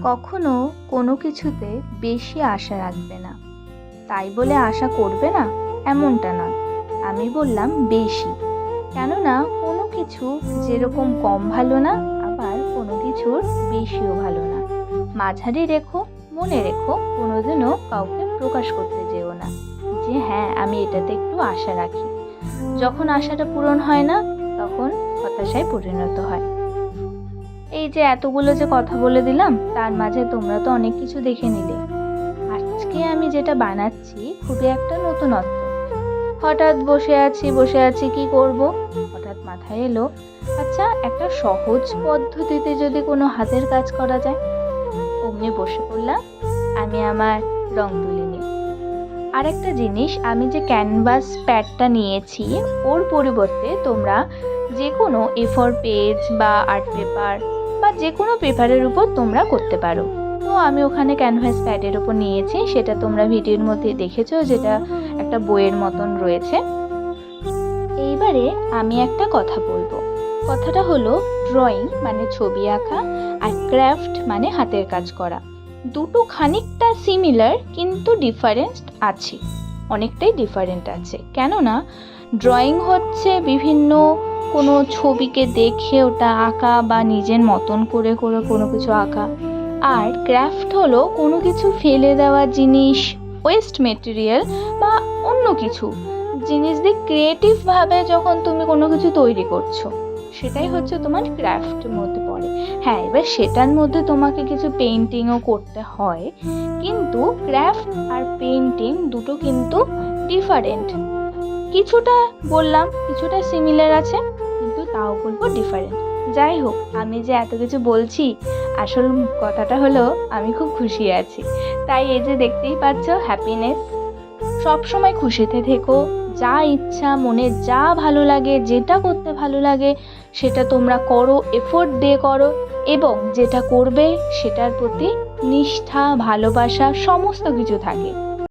কখনো কোনো কিছুতে বেশি আশা রাখবে না, তাই বলে আশা করবে না এমনটা না। আমি বললাম বেশি, কেননা কোনো কিছু যেরকম কম ভালো না, আবার কোনো কিছুর বেশিও ভালো না। মাঝারি রেখো, মনে রেখো কোনোদিনও কাউকে প্রকাশ করতে যেও না যে হ্যাঁ আমি এটাতে একটু আশা রাখি। যখন আশাটা পূরণ হয় না, তখন হতাশায় পরিণত হয়। এই যে এতগুলো যে কথা বলে দিলাম, তার মাঝে তোমরা তো অনেক কিছু দেখে নিলে। আজকে আমি যেটা বানাচ্ছি খুবই একটা নতুনত্ব। হঠাৎ বসে আছি কি করব, হঠাৎ মাথায় এলো আচ্ছা একটা সহজ পদ্ধতিতে যদি কোনো হাতের কাজ করা যায়। অমনি বসে পড়লাম আমি আমার রং তুলি নিয়ে। আর একটা জিনিস, আমি যে ক্যানভাস প্যাডটা নিয়েছি ওর পরিবর্তে তোমরা যে কোনো A4 পেজ বা আর্ট পেপার বা যে কোনো পেপারের উপর তোমরা করতে পারো। তো আমি ওখানে ক্যানভাস প্যাডের উপর নিয়েছি, সেটা তোমরা ভিডিওর মধ্যে দেখেছো, যেটা একটা বইয়ের মতন রয়েছে। এইবারে আমি একটা কথা বলবো। কথাটা হলো ড্রয়িং মানে ছবি আঁকা, আর ক্রাফট মানে হাতের কাজ করা। দুটো খানিকটা সিমিলার, কিন্তু ডিফারেন্স আছে, অনেকটাই ডিফারেন্ট আছে। কেননা ড্রয়িং হচ্ছে বিভিন্ন কোনো ছবিকে দেখে ওটা আঁকা বা নিজের মতন করে করে কোনো কিছু আঁকা। আর ক্রাফট হলো কোনো কিছু ফেলে দেওয়া জিনিস, ওয়েস্ট মেটেরিয়াল বা অন্য কিছু জিনিস দিয়ে ক্রিয়েটিভভাবে যখন তুমি কোনো কিছু তৈরি করছো, সেটাই হচ্ছে তোমার ক্রাফটের মধ্যে পড়ে। হ্যাঁ, এবার সেটার মধ্যে তোমাকে কিছু পেইন্টিংও করতে হয়, কিন্তু ক্রাফট আর পেইন্টিং দুটো কিন্তু ডিফারেন্ট। কিছুটা বললাম কিছুটা সিমিলার আছে, কিন্তু তাও বলবো ডিফারেন্ট। যাই হোক, আমি যে এত কিছু বলছি, আসল কথাটা হলো আমি খুব খুশি আছি। তাই এই যে দেখতেই পাচ্ছ হ্যাপিনেস। সব সময় খুশিতে থেকো, যা ইচ্ছা মনে যা ভালো লাগে, যেটা করতে ভালো লাগে সেটা তোমরা করো, এফোর্ট দিয়ে করো, এবং যেটা করবে সেটার প্রতি নিষ্ঠা ভালোবাসা সমস্ত কিছু থাকে।